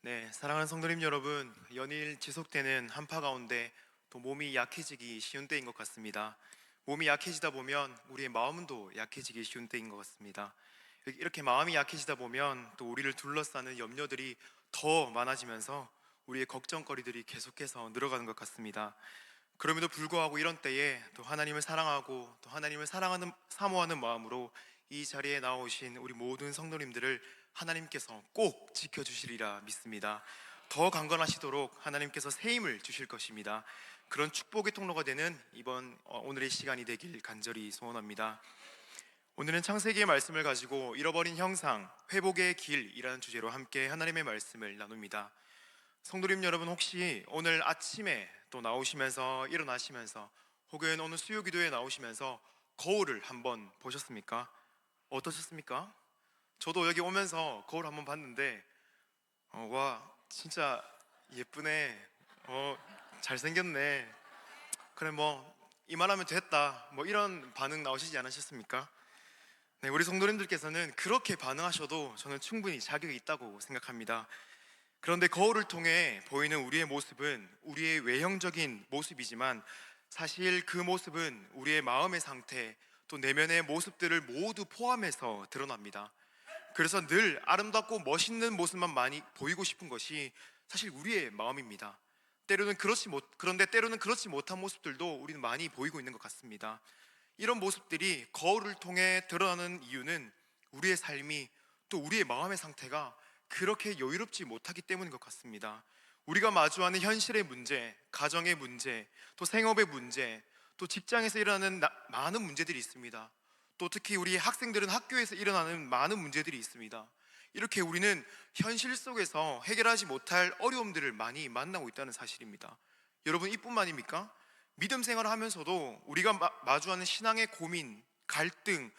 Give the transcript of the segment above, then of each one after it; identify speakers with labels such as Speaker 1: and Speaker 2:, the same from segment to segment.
Speaker 1: 네, 사랑하는 성도님 여러분, 연일 지속되는 한파 가운데 또 몸이 약해지기 쉬운 때인 것 같습니다. 몸이 약해지다 보면 우리의 마음도 약해지기 쉬운 때인 것 같습니다. 이렇게 마음이 약해지다 보면 또 우리를 둘러싸는 염려들이 더 많아지면서 우리의 걱정거리들이 계속해서 늘어가는 것 같습니다. 그럼에도 불구하고 이런 때에 또 하나님을 사랑하고 또 하나님을 사랑하는 사모하는 마음으로 이 자리에 나오신 우리 모든 성도님들을 하나님께서 꼭 지켜주시리라 믿습니다. 더 강건하시도록 하나님께서 새 힘을 주실 것입니다. 그런 축복의 통로가 되는 오늘의 시간이 되길 간절히 소원합니다. 오늘은 창세기의 말씀을 가지고 잃어버린 형상, 회복의 길이라는 주제로 함께 하나님의 말씀을 나눕니다. 성도님 여러분, 혹시 오늘 아침에 또 나오시면서 일어나시면서 혹은 오늘 수요 기도에 나오시면서 거울을 한번 보셨습니까? 어떠셨습니까? 저도 여기 오면서 거울 한번 봤는데 와, 진짜 예쁘네. 잘생겼네. 그래, 뭐 이만하면 됐다, 뭐 이런 반응 나오시지 않으셨습니까? 네, 우리 성도님들께서는 그렇게 반응하셔도 저는 충분히 자격이 있다고 생각합니다. 그런데 거울을 통해 보이는 우리의 모습은 우리의 외형적인 모습이지만 사실 그 모습은 우리의 마음의 상태, 또 내면의 모습들을 모두 포함해서 드러납니다. 그래서 늘 아름답고 멋있는 모습만 많이 보이고 싶은 것이 사실 우리의 마음입니다. 그런데 때로는 그렇지 못한 모습들도 우리는 많이 보이고 있는 것 같습니다. 이런 모습들이 거울을 통해 드러나는 이유는 우리의 삶이, 또 우리의 마음의 상태가 그렇게 여유롭지 못하기 때문인 것 같습니다. 우리가 마주하는 현실의 문제, 가정의 문제, 또 생업의 문제, 또 직장에서 일어나는 많은 문제들이 있습니다. 또 특히 우리 학생들은 학교에서 일어나는 많은 문제들이 있습니다. 이렇게 우리는 현실 속에서 해결하지 못할 어려움들을 많이 만나고 있다는 사실입니다. 여러분, 이뿐만입니까? 믿음 생활을 하면서도 우리가 마주하는 신앙의 고민, 갈등,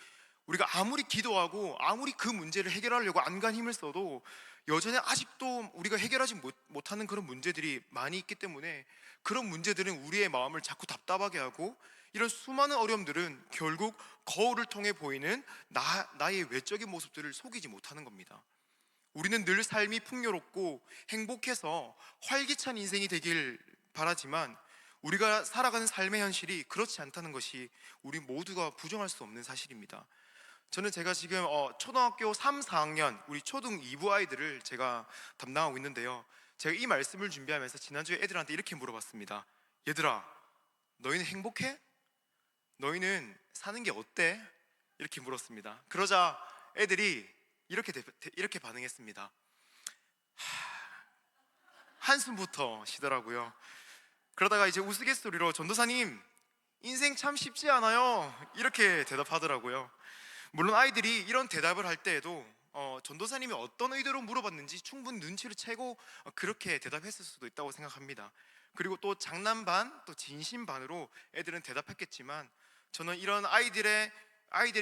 Speaker 1: 우리가 아무리 기도하고 아무리 그 문제를 해결하려고 안간 힘을 써도 여전히 아직도 우리가 해결하지 못하는 그런 문제들이 많이 있기 때문에, 그런 문제들은 우리의 마음을 자꾸 답답하게 하고, 이런 수많은 어려움들은 결국 거울을 통해 보이는 나의 외적인 모습들을 속이지 못하는 겁니다. 우리는 늘 삶이 풍요롭고 행복해서 활기찬 인생이 되길 바라지만 우리가 살아가는 삶의 현실이 그렇지 않다는 것이 우리 모두가 부정할 수 없는 사실입니다. 제가 지금 초등학교 3, 4학년 우리 초등 2부 아이들을 제가 담당하고 있는데요. 제가 이 말씀을 준비하면서 지난주에 애들한테 이렇게 물어봤습니다. 얘들아, 너희는 행복해? 너희는 사는 게 어때? 이렇게 물었습니다. 그러자 애들이 이렇게 반응했습니다. 한숨부터 쉬더라고요. 그러다가 이제 우스갯소리로 전도사님, 인생 참 쉽지 않아요, 이렇게 대답하더라고요. 물론 아이들이 이런 대답을 할 때에도 전도사님이 어떤 의도로 물어봤는지 충분히 눈치를 채고 그렇게 대답했을 수도 있다고 생각합니다. 그리고 또 장난 반, 또 진심 반으로 애들은 대답했겠지만, 저는 이런 아이들의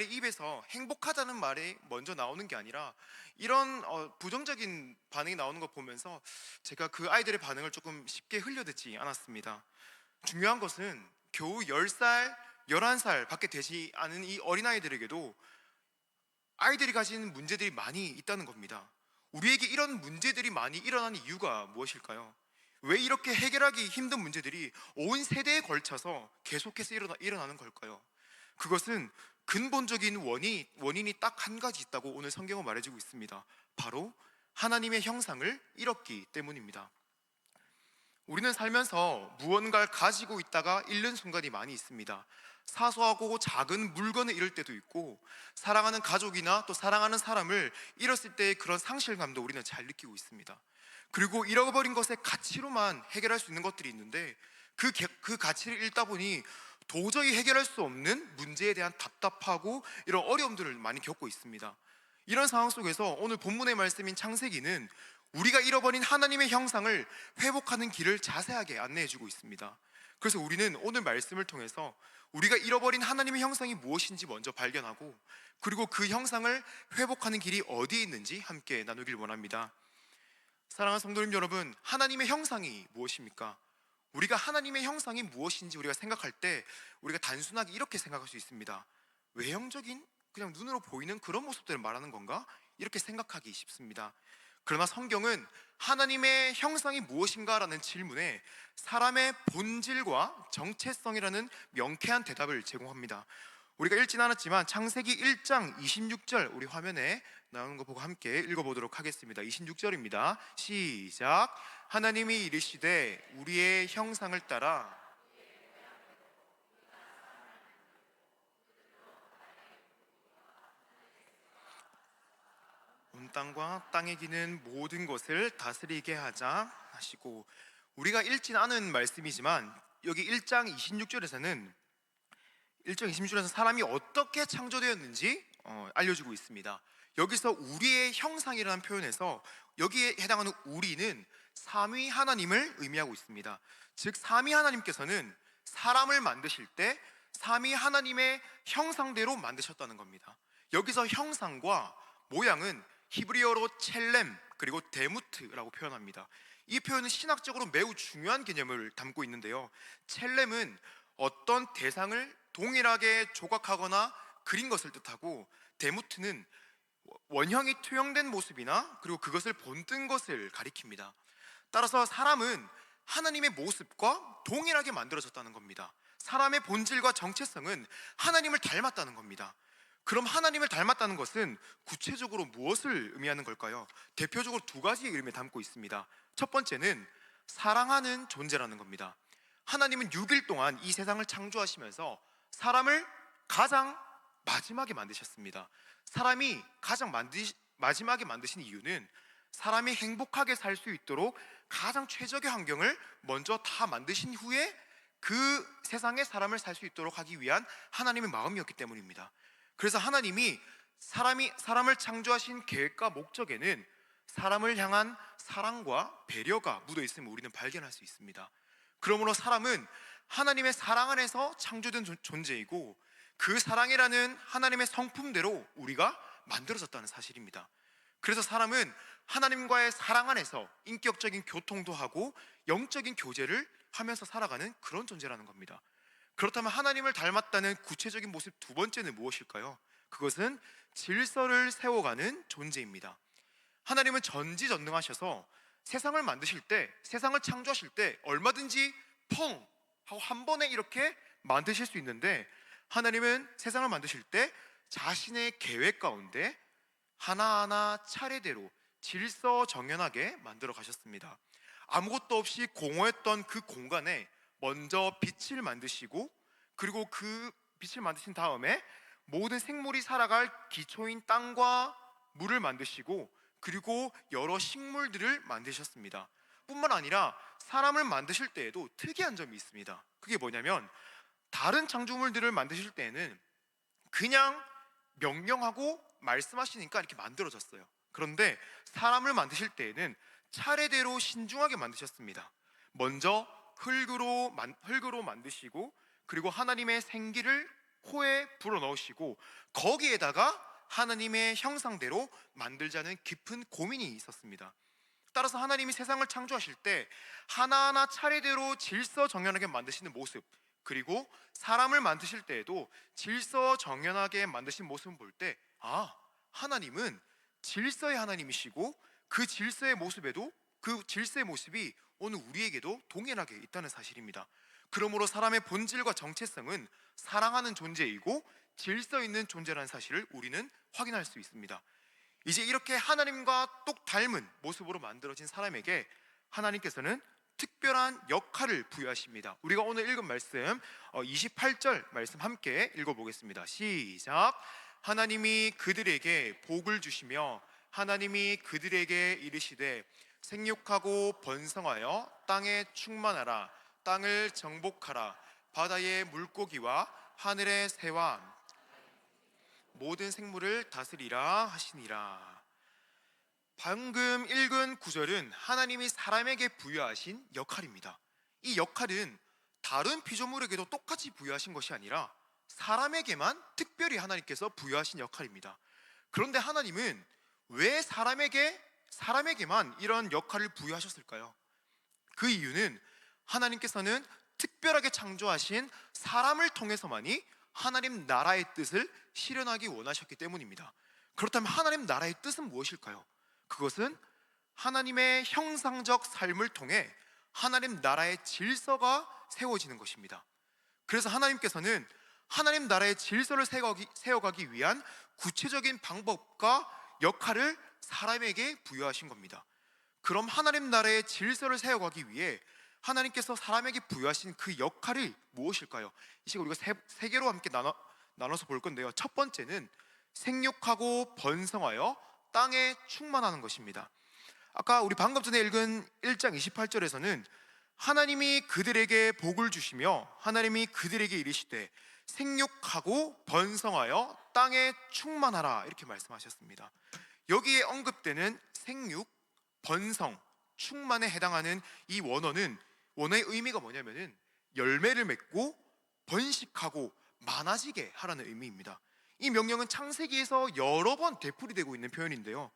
Speaker 1: 입에서 행복하다는 말이 먼저 나오는 게 아니라 이런 부정적인 반응이 나오는 걸 보면서 제가 그 아이들의 반응을 조금 쉽게 흘려듣지 않았습니다. 중요한 것은 겨우 10살, 11살 밖에 되지 않은 이 어린아이들에게도 아이들이 가진 문제들이 많이 있다는 겁니다. 우리에게 이런 문제들이 많이 일어나는 이유가 무엇일까요? 왜 이렇게 해결하기 힘든 문제들이 온 세대에 걸쳐서 계속해서 일어나는 걸까요? 그것은 근본적인 원인이 딱 한 가지 있다고 오늘 성경은 말해주고 있습니다. 바로 하나님의 형상을 잃었기 때문입니다. 우리는 살면서 무언가를 가지고 있다가 잃는 순간이 많이 있습니다. 사소하고 작은 물건을 잃을 때도 있고, 사랑하는 가족이나 또 사랑하는 사람을 잃었을 때의 그런 상실감도 우리는 잘 느끼고 있습니다. 그리고 잃어버린 것의 가치로만 해결할 수 있는 것들이 있는데, 그 가치를 잃다 보니 도저히 해결할 수 없는 문제에 대한 답답하고 이런 어려움들을 많이 겪고 있습니다. 이런 상황 속에서 오늘 본문의 말씀인 창세기는 우리가 잃어버린 하나님의 형상을 회복하는 길을 자세하게 안내해 주고 있습니다. 그래서 우리는 오늘 말씀을 통해서 우리가 잃어버린 하나님의 형상이 무엇인지 먼저 발견하고, 그리고 그 형상을 회복하는 길이 어디에 있는지 함께 나누길 원합니다. 사랑하는 성도님 여러분, 하나님의 형상이 무엇입니까? 우리가 하나님의 형상이 무엇인지 우리가 생각할 때 우리가 단순하게 이렇게 생각할 수 있습니다. 외형적인, 그냥 눈으로 보이는 그런 모습들을 말하는 건가? 이렇게 생각하기 쉽습니다. 그러나 성경은 하나님의 형상이 무엇인가라는 질문에 사람의 본질과 정체성이라는 명쾌한 대답을 제공합니다. 우리가 읽진 않았지만 창세기 1장 26절, 우리 화면에 나오는 거 보고 함께 읽어보도록 하겠습니다. 26절입니다. 시작. 하나님이 이르시되 우리의 형상을 따라 온 땅과 땅에 기는 모든 것을 다스리게 하자 하시고, 우리가 읽진 않은 말씀이지만 여기 1장 26절에서는 사람이 어떻게 창조되었는지 알려주고 있습니다. 여기서 우리의 형상이라는 표현에서 여기에 해당하는 우리는 삼위 하나님을 의미하고 있습니다. 즉 삼위 하나님께서는 사람을 만드실 때 삼위 하나님의 형상대로 만드셨다는 겁니다. 여기서 형상과 모양은 히브리어로 첼렘 그리고 데무트라고 표현합니다. 이 표현은 신학적으로 매우 중요한 개념을 담고 있는데요, 첼렘은 어떤 대상을 동일하게 조각하거나 그린 것을 뜻하고, 데무트는 원형이 투영된 모습이나 그리고 그것을 본뜬 것을 가리킵니다. 따라서 사람은 하나님의 모습과 동일하게 만들어졌다는 겁니다. 사람의 본질과 정체성은 하나님을 닮았다는 겁니다. 그럼 하나님을 닮았다는 것은 구체적으로 무엇을 의미하는 걸까요? 대표적으로 두 가지의 의미를 담고 있습니다. 첫 번째는 사랑하는 존재라는 겁니다. 하나님은 6일 동안 이 세상을 창조하시면서 사람을 가장 마지막에 만드셨습니다. 사람이 가장 마지막에 만드신 이유는 사람이 행복하게 살 수 있도록 가장 최적의 환경을 먼저 다 만드신 후에 그 세상에 사람을 살 수 있도록 하기 위한 하나님의 마음이었기 때문입니다. 그래서 하나님이 사람을 창조하신 계획과 목적에는 사람을 향한 사랑과 배려가 묻어 있음을 우리는 발견할 수 있습니다. 그러므로 사람은 하나님의 사랑 안에서 창조된 존재이고, 그 사랑이라는 하나님의 성품대로 우리가 만들어졌다는 사실입니다. 그래서 사람은 하나님과의 사랑 안에서 인격적인 교통도 하고 영적인 교제를 하면서 살아가는 그런 존재라는 겁니다. 그렇다면 하나님을 닮았다는 구체적인 모습 두 번째는 무엇일까요? 그것은 질서를 세워가는 존재입니다. 하나님은 전지전능하셔서 세상을 만드실 때, 세상을 창조하실 때 얼마든지 펑 하고 한 번에 이렇게 만드실 수 있는데, 하나님은 세상을 만드실 때 자신의 계획 가운데 하나하나 차례대로 질서정연하게 만들어 가셨습니다. 아무것도 없이 공허했던 그 공간에 먼저 빛을 만드시고, 그리고 그 빛을 만드신 다음에 모든 생물이 살아갈 기초인 땅과 물을 만드시고, 그리고 여러 식물들을 만드셨습니다. 뿐만 아니라 사람을 만드실 때에도 특이한 점이 있습니다. 그게 뭐냐면, 다른 창조물들을 만드실 때에는 그냥 명령하고 말씀하시니까 이렇게 만들어졌어요. 그런데 사람을 만드실 때에는 차례대로 신중하게 만드셨습니다. 먼저 흙으로 만드시고, 그리고 하나님의 생기를 코에 불어넣으시고, 거기에다가 하나님의 형상대로 만들자는 깊은 고민이 있었습니다. 따라서 하나님이 세상을 창조하실 때 하나하나 차례대로 질서정연하게 만드시는 모습, 그리고 사람을 만드실 때에도 질서정연하게 만드신 모습을 볼 때, 하나님은 질서의 하나님이시고, 그 질서의 모습이 오늘 우리에게도 동일하게 있다는 사실입니다. 그러므로 사람의 본질과 정체성은 사랑하는 존재이고 질서 있는 존재라는 사실을 우리는 확인할 수 있습니다. 이제 이렇게 하나님과 똑 닮은 모습으로 만들어진 사람에게 하나님께서는 특별한 역할을 부여하십니다. 우리가 오늘 읽은 말씀 28절 말씀 함께 읽어보겠습니다. 시작. 하나님이 그들에게 복을 주시며 하나님이 그들에게 이르시되 생육하고 번성하여 땅에 충만하라. 땅을 정복하라. 바다의 물고기와 하늘의 새와 모든 생물을 다스리라 하시니라. 방금 읽은 구절은 하나님이 사람에게 부여하신 역할입니다. 이 역할은 다른 피조물에게도 똑같이 부여하신 것이 아니라 사람에게만 특별히 하나님께서 부여하신 역할입니다. 그런데 하나님은 왜 사람에게만 이런 역할을 부여하셨을까요? 그 이유는 하나님께서는 특별하게 창조하신 사람을 통해서만이 하나님 나라의 뜻을 실현하기 원하셨기 때문입니다. 그렇다면 하나님 나라의 뜻은 무엇일까요? 그것은 하나님의 형상적 삶을 통해 하나님 나라의 질서가 세워지는 것입니다. 그래서 하나님께서는 하나님 나라의 질서를 세워가기 위한 구체적인 방법과 역할을 사람에게 부여하신 겁니다. 그럼 하나님 나라의 질서를 세워가기 위해 하나님께서 사람에게 부여하신 그 역할이 무엇일까요? 이 시간 우리가 세 개로 함께 나눠서 볼 건데요. 첫 번째는 생육하고 번성하여 땅에 충만하는 것입니다. 아까 우리 방금 전에 읽은 1장 28절에서는 하나님이 그들에게 복을 주시며 하나님이 그들에게 이르시되 생육하고 번성하여 땅에 충만하라 이렇게 말씀하셨습니다. 여기에 언급되는 생육, 번성, 충만에 해당하는 이 원어의 의미가 뭐냐면은 열매를 맺고 번식하고 많아지게 하라는 의미입니다. 이 명령은 창세기에서 여러 번 되풀이되고 있는 표현인데요,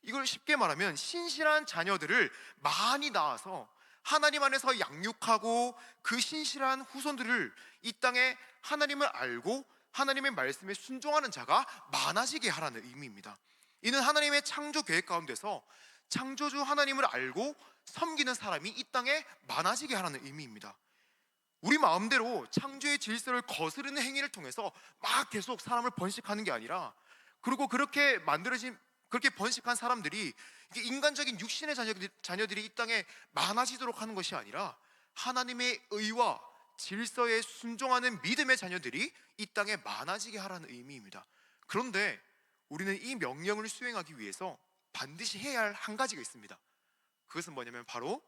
Speaker 1: 이걸 쉽게 말하면 신실한 자녀들을 많이 낳아서 하나님 안에서 양육하고 그 신실한 후손들을 이 땅에 하나님을 알고 하나님의 말씀에 순종하는 자가 많아지게 하라는 의미입니다. 이는 하나님의 창조 계획 가운데서 창조주 하나님을 알고 섬기는 사람이 이 땅에 많아지게 하라는 의미입니다. 우리 마음대로 창조의 질서를 거스르는 행위를 통해서 막 계속 사람을 번식하는 게 아니라, 그리고 그렇게 번식한 사람들이 인간적인 육신의 자녀들이 이 땅에 많아지도록 하는 것이 아니라 하나님의 의와 질서에 순종하는 믿음의 자녀들이 이 땅에 많아지게 하라는 의미입니다. 그런데 우리는 이 명령을 수행하기 위해서 반드시 해야 할 한 가지가 있습니다. 그것은 뭐냐면 바로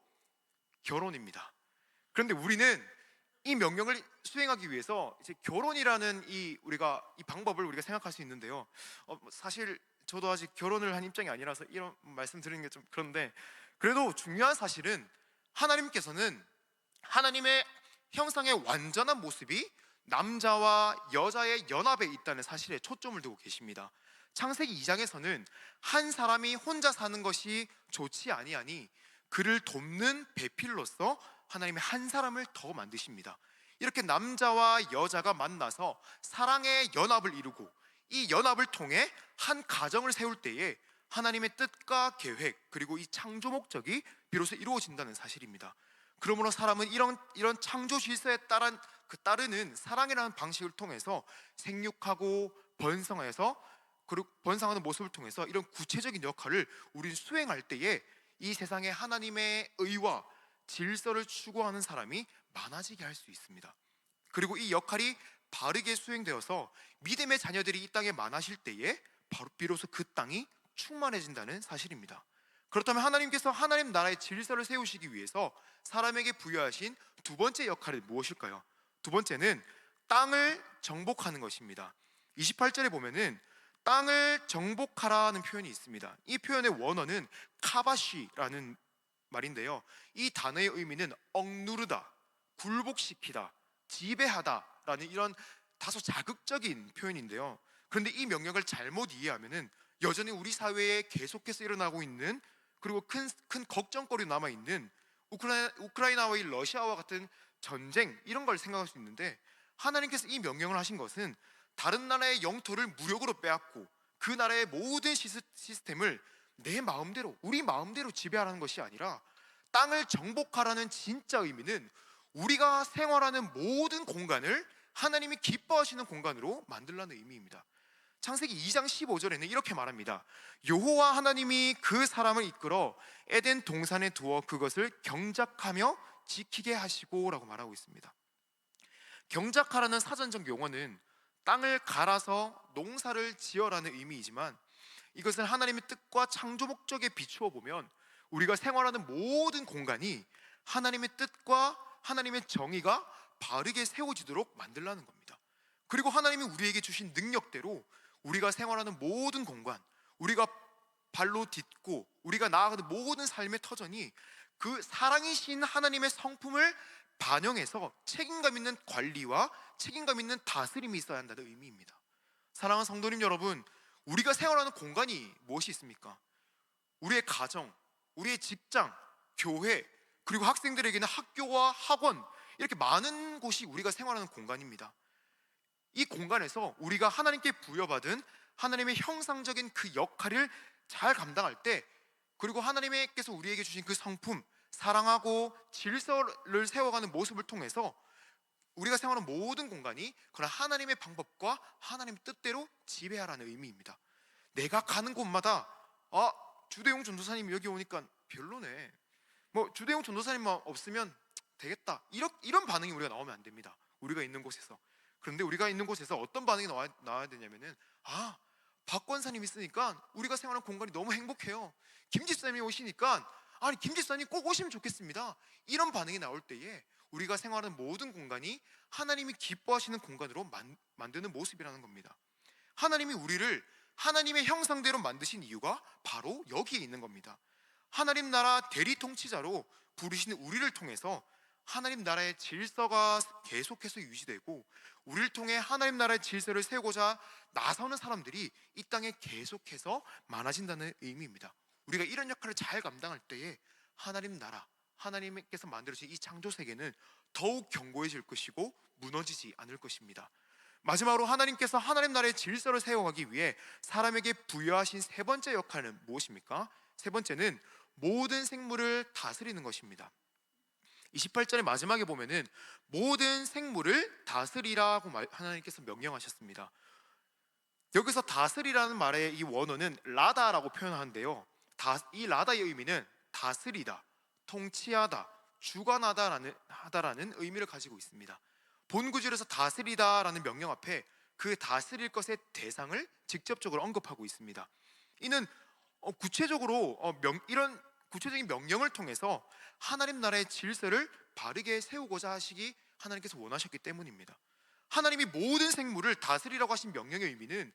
Speaker 1: 결혼입니다. 그런데 우리는 이 명령을 수행하기 위해서 이제 결혼이라는 이 방법을 우리가 생각할 수 있는데요, 사실 저도 아직 결혼을 한 입장이 아니라서 이런 말씀 드리는 게 좀 그런데, 그래도 중요한 사실은 하나님께서는 하나님의 형상의 완전한 모습이 남자와 여자의 연합에 있다는 사실에 초점을 두고 계십니다. 창세기 2장에서는 한 사람이 혼자 사는 것이 좋지 아니하니 그를 돕는 배필로서 하나님의 한 사람을 더 만드십니다. 이렇게 남자와 여자가 만나서 사랑의 연합을 이루고 이 연합을 통해 한 가정을 세울 때에 하나님의 뜻과 계획, 그리고 이 창조 목적이 비로소 이루어진다는 사실입니다. 그러므로 사람은 이런 창조 질서에 따르는 사랑이라는 방식을 통해서 생육하고 번성하는 모습을 통해서 이런 구체적인 역할을 우리는 수행할 때에 이 세상에 하나님의 의와 질서를 추구하는 사람이 많아지게 할 수 있습니다. 그리고 이 역할이 바르게 수행되어서 믿음의 자녀들이 이 땅에 많아질 때에 비로소 그 땅이 충만해진다는 사실입니다. 그렇다면 하나님께서 하나님 나라의 질서를 세우시기 위해서 사람에게 부여하신 두 번째 역할은 무엇일까요? 두 번째는 땅을 정복하는 것입니다. 28절에 보면은 땅을 정복하라는 표현이 있습니다. 이 표현의 원어는 카바시라는 말인데요, 이 단어의 의미는 억누르다, 굴복시키다, 지배하다라는 이런 다소 자극적인 표현인데요, 그런데 이 명령을 잘못 이해하면은 여전히 우리 사회에 계속해서 일어나고 있는, 그리고 큰 걱정거리로 남아있는 우크라이나와 러시아와 같은 전쟁, 이런 걸 생각할 수 있는데, 하나님께서 이 명령을 하신 것은 다른 나라의 영토를 무력으로 빼앗고 그 나라의 모든 시스템을 우리 마음대로 지배하라는 것이 아니라, 땅을 정복하라는 진짜 의미는 우리가 생활하는 모든 공간을 하나님이 기뻐하시는 공간으로 만들라는 의미입니다. 창세기 2장 15절에는 이렇게 말합니다. 여호와 하나님이 그 사람을 이끌어 에덴 동산에 두어 그것을 경작하며 지키게 하시고 라고 말하고 있습니다. 경작하라는 사전적 용어는 땅을 갈아서 농사를 지어라는 의미이지만, 이것은 하나님의 뜻과 창조 목적에 비추어 보면 우리가 생활하는 모든 공간이 하나님의 뜻과 하나님의 정의가 바르게 세워지도록 만들라는 겁니다. 그리고 하나님이 우리에게 주신 능력대로 우리가 생활하는 모든 공간, 우리가 발로 딛고 우리가 나아가는 모든 삶의 터전이 그 사랑이신 하나님의 성품을 반영해서 책임감 있는 관리와 책임감 있는 다스림이 있어야 한다는 의미입니다. 사랑하는 성도님 여러분, 우리가 생활하는 공간이 무엇이 있습니까? 우리의 가정, 우리의 직장, 교회, 그리고 학생들에게는 학교와 학원, 이렇게 많은 곳이 우리가 생활하는 공간입니다. 이 공간에서 우리가 하나님께 부여받은 하나님의 형상적인 그 역할을 잘 감당할 때 그리고 하나님께서 우리에게 주신 그 성품, 사랑하고 질서를 세워가는 모습을 통해서 우리가 생활하는 모든 공간이 그런 하나님의 방법과 하나님의 뜻대로 지배하라는 의미입니다. 내가 가는 곳마다 주대용 전도사님 여기 오니까 별로네, 뭐 주대용 전도사님만 없으면 되겠다, 이런 반응이 우리가 나오면 안 됩니다. 우리가 있는 곳에서. 그런데 우리가 있는 곳에서 어떤 반응이 나와야 되냐면은, 박 권사님 있으니까 우리가 생활하는 공간이 너무 행복해요. 김 집사님이 오시니까, 아니 김 집사님 꼭 오시면 좋겠습니다, 이런 반응이 나올 때에 우리가 생활하는 모든 공간이 하나님이 기뻐하시는 공간으로 만드는 모습이라는 겁니다. 하나님이 우리를 하나님의 형상대로 만드신 이유가 바로 여기에 있는 겁니다. 하나님 나라 대리 통치자로 부르시는 우리를 통해서 하나님 나라의 질서가 계속해서 유지되고, 우리를 통해 하나님 나라의 질서를 세우고자 나서는 사람들이 이 땅에 계속해서 많아진다는 의미입니다. 우리가 이런 역할을 잘 감당할 때에 하나님 나라, 하나님께서 만들어진 이 창조 세계는 더욱 견고해질 것이고 무너지지 않을 것입니다. 마지막으로 하나님께서 하나님 나라의 질서를 세워가기 위해 사람에게 부여하신 세 번째 역할은 무엇입니까? 세 번째는 모든 생물을 다스리는 것입니다. 28절의 마지막에 보면은 모든 생물을 다스리라고 하나님께서 명령하셨습니다. 여기서 다스리라는 말의 이 원어는 라다라고 표현하는데요, 이 라다의 의미는 다스리다, 통치하다, 주관하다라는 의미를 가지고 있습니다. 본 구절에서 다스리다라는 명령 앞에 그 다스릴 것의 대상을 직접적으로 언급하고 있습니다. 이는 구체적으로 이런 구체적인 명령을 통해서 하나님 나라의 질서를 바르게 세우고자 하시기 하나님께서 원하셨기 때문입니다. 하나님이 모든 생물을 다스리라고 하신 명령의 의미는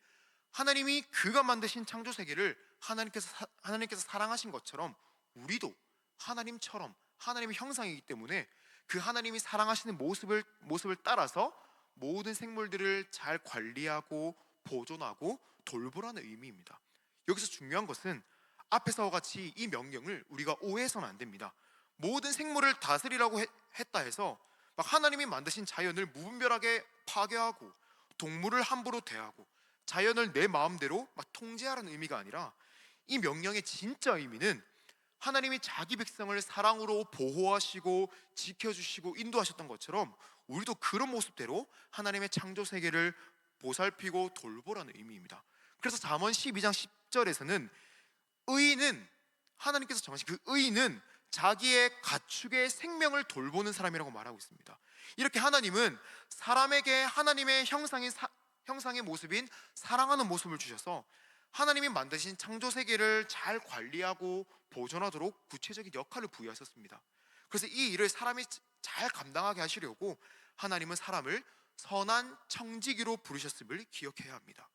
Speaker 1: 하나님이 그가 만드신 창조 세계를 하나님께서 사랑하신 것처럼 우리도 하나님처럼 하나님의 형상이기 때문에 그 하나님이 사랑하시는 모습을 따라서 모든 생물들을 잘 관리하고 보존하고 돌보라는 의미입니다. 여기서 중요한 것은 앞에서와 같이 이 명령을 우리가 오해해서는 안 됩니다. 모든 생물을 다스리라고 했다 해서 막 하나님이 만드신 자연을 무분별하게 파괴하고 동물을 함부로 대하고 자연을 내 마음대로 막 통제하라는 의미가 아니라, 이 명령의 진짜 의미는 하나님이 자기 백성을 사랑으로 보호하시고 지켜주시고 인도하셨던 것처럼 우리도 그런 모습대로 하나님의 창조 세계를 보살피고 돌보라는 의미입니다. 그래서 잠언 12장 10절에서는 의인은, 하나님께서 정하신 그 의인은 자기의 가축의 생명을 돌보는 사람이라고 말하고 있습니다. 이렇게 하나님은 사람에게 하나님의 형상의 모습인 사랑하는 모습을 주셔서 하나님이 만드신 창조 세계를 잘 관리하고 보존하도록 구체적인 역할을 부여하셨습니다. 그래서 이 일을 사람이 잘 감당하게 하시려고 하나님은 사람을 선한 청지기로 부르셨음을 기억해야 합니다.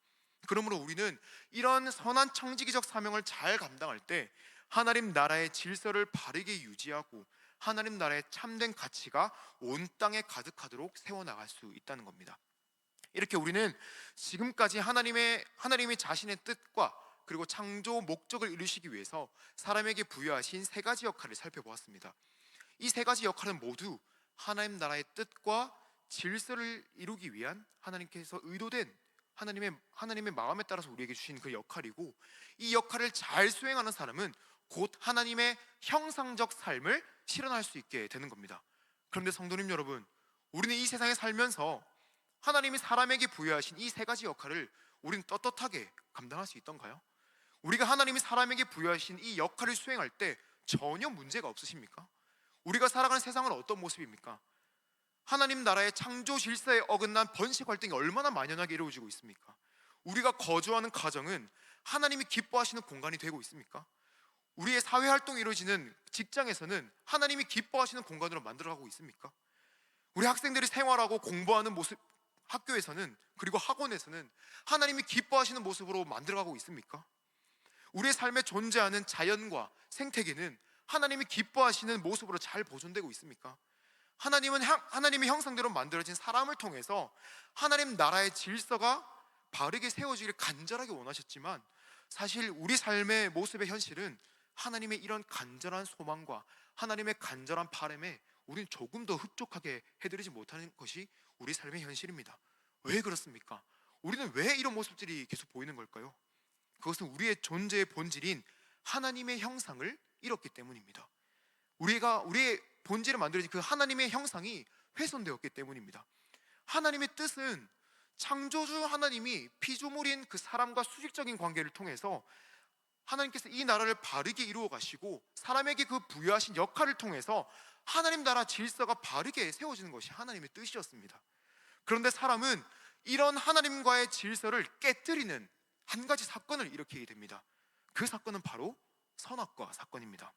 Speaker 1: 그러므로 우리는 이런 선한 청지기적 사명을 잘 감당할 때 하나님 나라의 질서를 바르게 유지하고 하나님 나라의 참된 가치가 온 땅에 가득하도록 세워나갈 수 있다는 겁니다. 이렇게 우리는 지금까지 하나님이 자신의 뜻과 그리고 창조 목적을 이루시기 위해서 사람에게 부여하신 세 가지 역할을 살펴보았습니다. 이 세 가지 역할은 모두 하나님 나라의 뜻과 질서를 이루기 위한 하나님께서 의도된 하나님의 마음에 따라서 우리에게 주신 그 역할이고, 이 역할을 잘 수행하는 사람은 곧 하나님의 형상적 삶을 실현할 수 있게 되는 겁니다. 그런데 성도님 여러분, 우리는 이 세상에 살면서 하나님이 사람에게 부여하신 이 세 가지 역할을 우리는 떳떳하게 감당할 수 있던가요? 우리가 하나님이 사람에게 부여하신 이 역할을 수행할 때 전혀 문제가 없으십니까? 우리가 살아가는 세상은 어떤 모습입니까? 하나님 나라의 창조 질서에 어긋난 번식 활동이 얼마나 만연하게 이루어지고 있습니까? 우리가 거주하는 가정은 하나님이 기뻐하시는 공간이 되고 있습니까? 우리의 사회 활동이 이루어지는 직장에서는 하나님이 기뻐하시는 공간으로 만들어가고 있습니까? 우리 학생들이 생활하고 공부하는 모습, 학교에서는 그리고 학원에서는 하나님이 기뻐하시는 모습으로 만들어가고 있습니까? 우리의 삶에 존재하는 자연과 생태계는 하나님이 기뻐하시는 모습으로 잘 보존되고 있습니까? 하나님은 하나님의 형상대로 만들어진 사람을 통해서 하나님 나라의 질서가 바르게 세워지기를 간절하게 원하셨지만, 사실 우리 삶의 모습의 현실은 하나님의 이런 간절한 소망과 하나님의 간절한 바람에 우리는 조금 더 흡족하게 해드리지 못하는 것이 우리 삶의 현실입니다. 왜 그렇습니까? 우리는 왜 이런 모습들이 계속 보이는 걸까요? 그것은 우리의 존재의 본질인 하나님의 형상을 잃었기 때문입니다. 우리의 본질을 만들어진 그 하나님의 형상이 훼손되었기 때문입니다. 하나님의 뜻은 창조주 하나님이 피조물인 그 사람과 수직적인 관계를 통해서 하나님께서 이 나라를 바르게 이루어 가시고 사람에게 그 부여하신 역할을 통해서 하나님 나라 질서가 바르게 세워지는 것이 하나님의 뜻이었습니다. 그런데 사람은 이런 하나님과의 질서를 깨뜨리는 한 가지 사건을 일으키게 됩니다. 그 사건은 바로 선악과 사건입니다.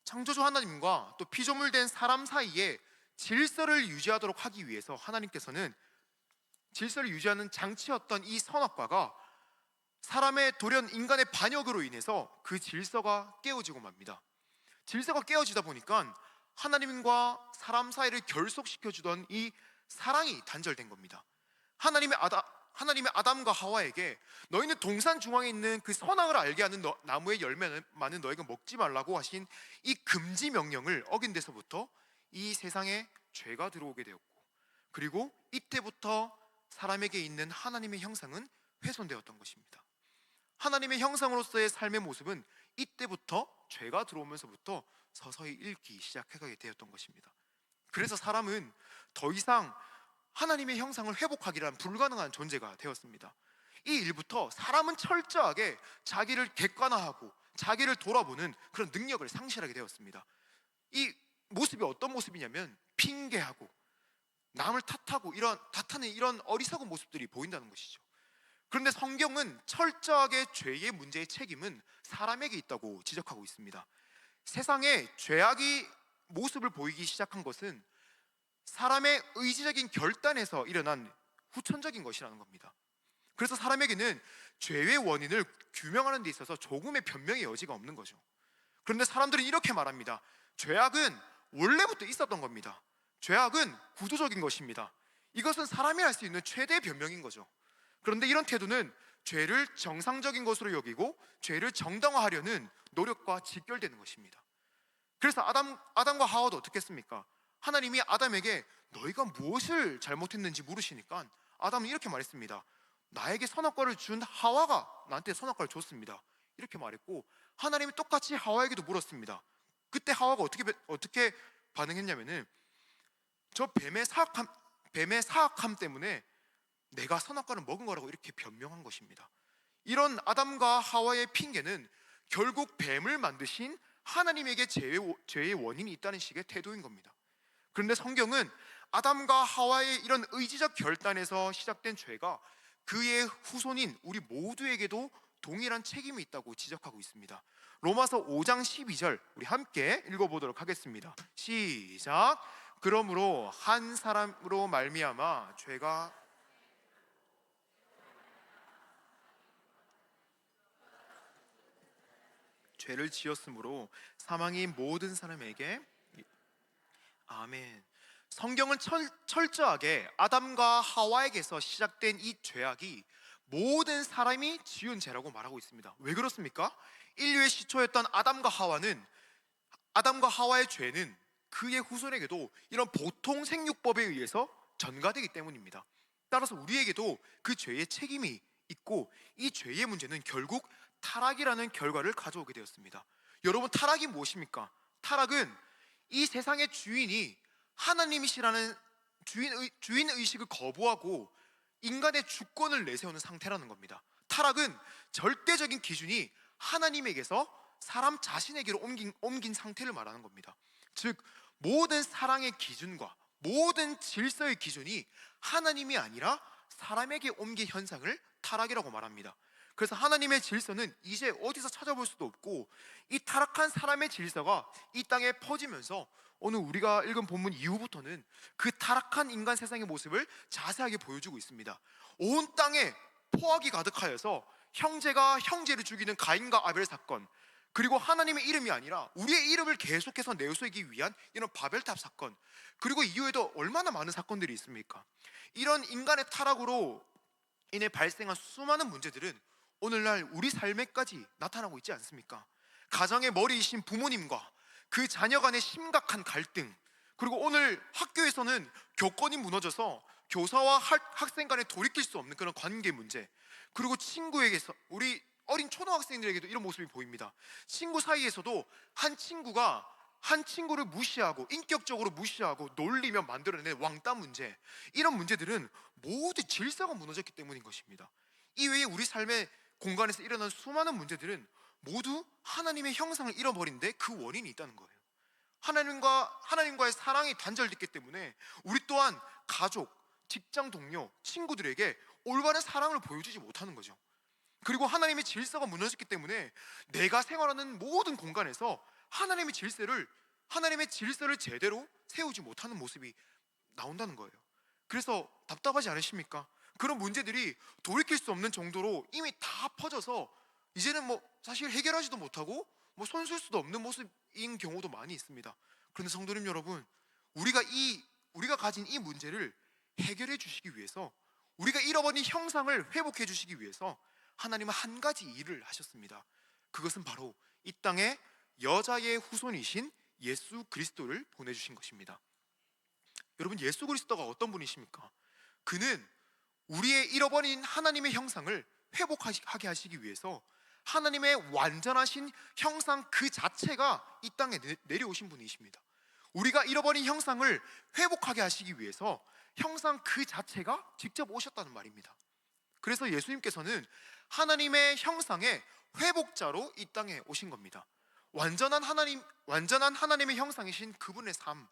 Speaker 1: 창조주 하나님과 또 피조물 된 사람 사이에 질서를 유지하도록 하기 위해서 하나님께서는 질서를 유지하는 장치였던 이 선악과가 사람의 돌연 인간의 반역으로 인해서 그 질서가 깨어지고 맙니다. 질서가 깨어지다 보니까 하나님과 사람 사이를 결속시켜주던 이 사랑이 단절된 겁니다. 하나님의 아담과 하와에게 너희는 동산 중앙에 있는 그 선악을 알게 하는 나무의 열매는 너희가 먹지 말라고 하신 이 금지 명령을 어긴 데서부터 이 세상에 죄가 들어오게 되었고, 그리고 이때부터 사람에게 있는 하나님의 형상은 훼손되었던 것입니다. 하나님의 형상으로서의 삶의 모습은 이때부터 죄가 들어오면서부터 서서히 잃기 시작하게 되었던 것입니다. 그래서 사람은 더 이상 하나님의 형상을 회복하기란 불가능한 존재가 되었습니다. 이 일부터 사람은 철저하게 자기를 객관화하고 자기를 돌아보는 그런 능력을 상실하게 되었습니다. 이 모습이 어떤 모습이냐면 핑계하고 남을 탓하는 이런 어리석은 모습들이 보인다는 것이죠. 그런데 성경은 철저하게 죄의 문제의 책임은 사람에게 있다고 지적하고 있습니다. 세상에 죄악이 모습을 보이기 시작한 것은 사람의 의지적인 결단에서 일어난 후천적인 것이라는 겁니다. 그래서 사람에게는 죄의 원인을 규명하는 데 있어서 조금의 변명의 여지가 없는 거죠. 그런데 사람들은 이렇게 말합니다. 죄악은 원래부터 있었던 겁니다. 죄악은 구조적인 것입니다. 이것은 사람이 할 수 있는 최대의 변명인 거죠. 그런데 이런 태도는 죄를 정상적인 것으로 여기고 죄를 정당화하려는 노력과 직결되는 것입니다. 그래서 아담과 하와도 어떻게 했습니까? 하나님이 아담에게 너희가 무엇을 잘못했는지 물으시니까 아담은 이렇게 말했습니다. 나에게 선악과를 준 하와가 나한테 선악과를 줬습니다. 이렇게 말했고, 하나님이 똑같이 하와에게도 물었습니다. 그때 하와가 어떻게 반응했냐면은 저 뱀의 사악함 때문에 내가 선악과를 먹은 거라고 이렇게 변명한 것입니다. 이런 아담과 하와의 핑계는 결국 뱀을 만드신 하나님에게 죄의 원인이 있다는 식의 태도인 겁니다. 그런데 성경은 아담과 하와의 이런 의지적 결단에서 시작된 죄가 그의 후손인 우리 모두에게도 동일한 책임이 있다고 지적하고 있습니다. 로마서 5장 12절 우리 함께 읽어보도록 하겠습니다. 시작. 그러므로 한 사람으로 말미암아 죄를 지었으므로 사망이 모든 사람에게. 아멘. 성경은 철저하게 아담과 하와에게서 시작된 이 죄악이 모든 사람이 지은 죄라고 말하고 있습니다. 왜 그렇습니까? 인류의 시초였던 아담과 하와의 죄는 그의 후손에게도 이런 보통 생육법에 의해서 전가되기 때문입니다. 따라서 우리에게도 그 죄의 책임이 있고, 이 죄의 문제는 결국 타락이라는 결과를 가져오게 되었습니다. 여러분, 타락이 무엇입니까? 타락은 이 세상의 주인이 하나님이시라는 주인의식을 거부하고 인간의 주권을 내세우는 상태라는 겁니다. 타락은 절대적인 기준이 하나님에게서 사람 자신에게로 옮긴 상태를 말하는 겁니다. 즉, 모든 사랑의 기준과 모든 질서의 기준이 하나님이 아니라 사람에게 옮긴 현상을 타락이라고 말합니다. 그래서 하나님의 질서는 이제 어디서 찾아볼 수도 없고, 이 타락한 사람의 질서가 이 땅에 퍼지면서 오늘 우리가 읽은 본문 이후부터는 그 타락한 인간 세상의 모습을 자세하게 보여주고 있습니다. 온 땅에 포악이 가득하여서 형제가 형제를 죽이는 가인과 아벨 사건, 그리고 하나님의 이름이 아니라 우리의 이름을 계속해서 내세우기 위한 이런 바벨탑 사건, 그리고 이후에도 얼마나 많은 사건들이 있습니까? 이런 인간의 타락으로 인해 발생한 수많은 문제들은 오늘날 우리 삶에까지 나타나고 있지 않습니까? 가정의 머리이신 부모님과 그 자녀 간의 심각한 갈등, 그리고 오늘 학교에서는 교권이 무너져서 교사와 학생 간에 돌이킬 수 없는 그런 관계 문제, 그리고 친구에게서 우리 어린 초등학생들에게도 이런 모습이 보입니다. 친구 사이에서도 한 친구가 한 친구를 무시하고 인격적으로 무시하고 놀리며 만들어낸 왕따 문제, 이런 문제들은 모두 질서가 무너졌기 때문인 것입니다. 이외에 우리 삶의 공간에서 일어난 수많은 문제들은 모두 하나님의 형상을 잃어버린 데 그 원인이 있다는 거예요. 하나님과의 사랑이 단절됐기 때문에 우리 또한 가족, 직장 동료, 친구들에게 올바른 사랑을 보여주지 못하는 거죠. 그리고 하나님의 질서가 무너졌기 때문에 내가 생활하는 모든 공간에서 하나님의 질서를 제대로 세우지 못하는 모습이 나온다는 거예요. 그래서 답답하지 않으십니까? 그런 문제들이 돌이킬 수 없는 정도로 이미 다 퍼져서 이제는 사실 해결하지도 못하고 손쓸 수도 없는 모습인 경우도 많이 있습니다. 그런데 성도님 여러분, 우리가 가진 이 문제를 해결해 주시기 위해서, 우리가 잃어버린 형상을 회복해 주시기 위해서 하나님은 한 가지 일을 하셨습니다. 그것은 바로 이 땅에 여자의 후손이신 예수 그리스도를 보내주신 것입니다. 여러분, 예수 그리스도가 어떤 분이십니까? 그는 우리의 잃어버린 하나님의 형상을 회복하게 하시기 위해서 하나님의 완전하신 형상 그 자체가 이 땅에 내려오신 분이십니다. 우리가 잃어버린 형상을 회복하게 하시기 위해서 형상 그 자체가 직접 오셨다는 말입니다. 그래서 예수님께서는 하나님의 형상의 회복자로 이 땅에 오신 겁니다. 완전한 하나님의 형상이신 그분의 삶,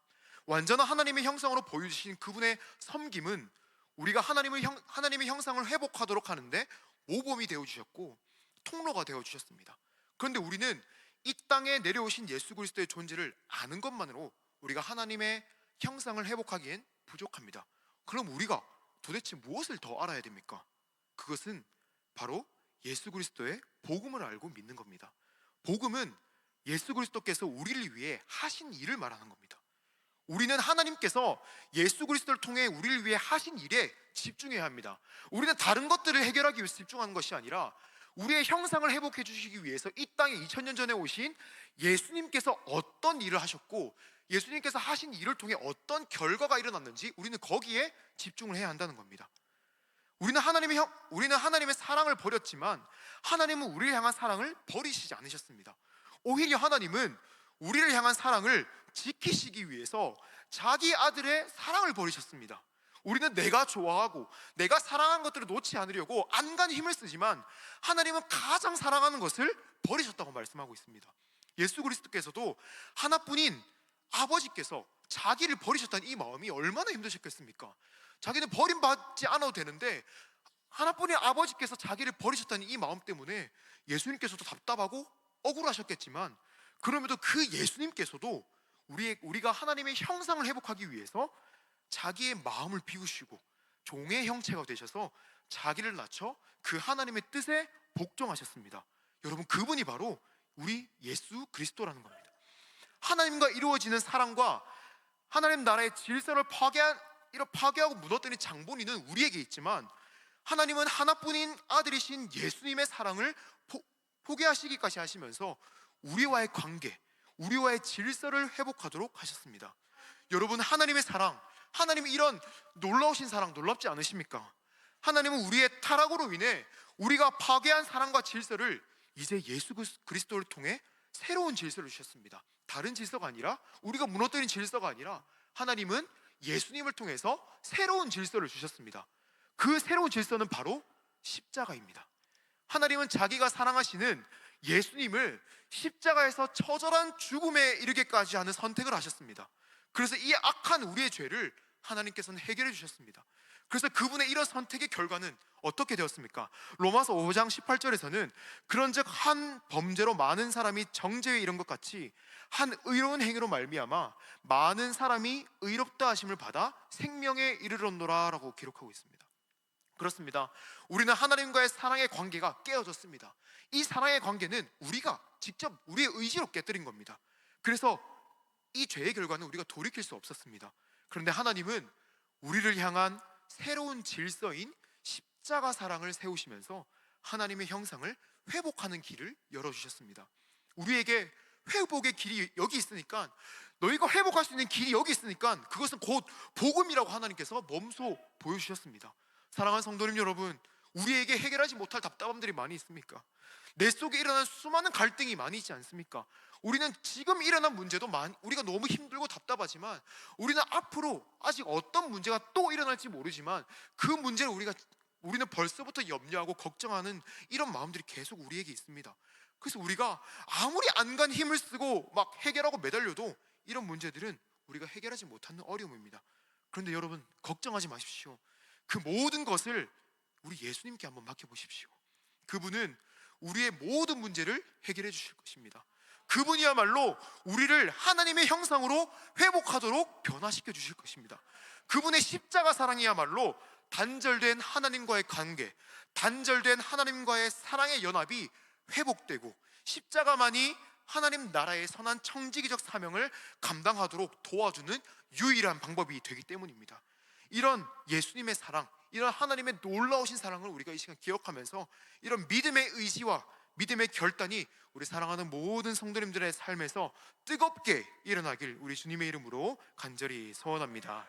Speaker 1: 완전한 하나님의 형상으로 보여주신 그분의 섬김은 우리가 하나님의 형상을 회복하도록 하는데 모범이 되어주셨고 통로가 되어주셨습니다. 그런데 우리는 이 땅에 내려오신 예수 그리스도의 존재를 아는 것만으로 우리가 하나님의 형상을 회복하기엔 부족합니다. 그럼 우리가 도대체 무엇을 더 알아야 됩니까? 그것은 바로 예수 그리스도의 복음을 알고 믿는 겁니다. 복음은 예수 그리스도께서 우리를 위해 하신 일을 말하는 겁니다. 우리는 하나님께서 예수 그리스도를 통해 우리를 위해 하신 일에 집중해야 합니다. 우리는 다른 것들을 해결하기 위해서 집중하는 것이 아니라 우리의 형상을 회복해 주시기 위해서 이 땅에 2000년 전에 오신 예수님께서 어떤 일을 하셨고 예수님께서 하신 일을 통해 어떤 결과가 일어났는지 우리는 거기에 집중을 해야 한다는 겁니다. 우리는 하나님의 사랑을 버렸지만 하나님은 우리를 향한 사랑을 버리시지 않으셨습니다. 오히려 하나님은 우리를 향한 사랑을 지키시기 위해서 자기 아들의 사랑을 버리셨습니다. 우리는 내가 좋아하고 내가 사랑하는 것들을 놓지 않으려고 안간히 힘을 쓰지만 하나님은 가장 사랑하는 것을 버리셨다고 말씀하고 있습니다. 예수 그리스도께서도 하나뿐인 아버지께서 자기를 버리셨다는 이 마음이 얼마나 힘드셨겠습니까? 자기는 버림받지 않아도 되는데 하나뿐인 아버지께서 자기를 버리셨다는 이 마음 때문에 예수님께서도 답답하고 억울하셨겠지만, 그럼에도 그 예수님께서도 우리가 하나님의 형상을 회복하기 위해서 자기의 마음을 비우시고 종의 형체가 되셔서 자기를 낮춰 그 하나님의 뜻에 복종하셨습니다. 여러분, 그분이 바로 우리 예수 그리스도라는 겁니다. 하나님과 이루어지는 사랑과 하나님 나라의 질서를 파괴하고 무너뜨린 장본인은 우리에게 있지만 하나님은 하나뿐인 아들이신 예수님의 사랑을 포기하시기까지 하시면서 우리와의 관계, 우리와의 질서를 회복하도록 하셨습니다. 여러분, 하나님의 사랑, 하나님의 이런 놀라우신 사랑 놀랍지 않으십니까? 하나님은 우리의 타락으로 인해 우리가 파괴한 사랑과 질서를 이제 예수 그리스도를 통해 새로운 질서를 주셨습니다. 다른 질서가 아니라, 우리가 무너뜨린 질서가 아니라 하나님은 예수님을 통해서 새로운 질서를 주셨습니다. 그 새로운 질서는 바로 십자가입니다. 하나님은 자기가 사랑하시는 예수님을 십자가에서 처절한 죽음에 이르게까지 하는 선택을 하셨습니다. 그래서 이 악한 우리의 죄를 하나님께서는 해결해 주셨습니다. 그래서 그분의 이런 선택의 결과는 어떻게 되었습니까? 로마서 5장 18절에서는 그런즉 한 범죄로 많은 사람이 정죄에 이른 것 같이 한 의로운 행위로 말미암아 많은 사람이 의롭다 하심을 받아 생명에 이르렀노라 라고 기록하고 있습니다. 그렇습니다. 우리는 하나님과의 사랑의 관계가 깨어졌습니다. 이 사랑의 관계는 우리가 직접 우리의 의지로 깨뜨린 겁니다. 그래서 이 죄의 결과는 우리가 돌이킬 수 없었습니다. 그런데 하나님은 우리를 향한 새로운 질서인 십자가 사랑을 세우시면서 하나님의 형상을 회복하는 길을 열어주셨습니다. 우리에게 회복의 길이 여기 있으니까, 너희가 회복할 수 있는 길이 여기 있으니까 그것은 곧 복음이라고 하나님께서 몸소 보여주셨습니다. 사랑하는 성도님 여러분,
Speaker 2: 우리에게 해결하지 못할 답답함들이 많이 있습니까? 내 속에 일어난 수많은 갈등이 많이 있지 않습니까? 우리는 지금 일어난 문제도 우리가 너무 힘들고 답답하지만, 우리는 앞으로 아직 어떤 문제가 또 일어날지 모르지만 그 문제를 우리는 벌써부터 염려하고 걱정하는 이런 마음들이 계속 우리에게 있습니다. 그래서 우리가 아무리 안간 힘을 쓰고 막 해결하고 매달려도 이런 문제들은 우리가 해결하지 못하는 어려움입니다. 그런데 여러분, 걱정하지 마십시오. 그 모든 것을 우리 예수님께 한번 맡겨보십시오. 그분은 우리의 모든 문제를 해결해 주실 것입니다. 그분이야말로 우리를 하나님의 형상으로 회복하도록 변화시켜 주실 것입니다. 그분의 십자가 사랑이야말로 단절된 하나님과의 관계, 단절된 하나님과의 사랑의 연합이 회복되고, 십자가만이 하나님 나라의 선한 청지기적 사명을 감당하도록 도와주는 유일한 방법이 되기 때문입니다. 이런 예수님의 사랑, 이런 하나님의 놀라우신 사랑을 우리가 이 시간 기억하면서, 이런 믿음의 의지와 믿음의 결단이 우리 사랑하는 모든 성도님들의 삶에서 뜨겁게 일어나길 우리 주님의 이름으로 간절히 소원합니다.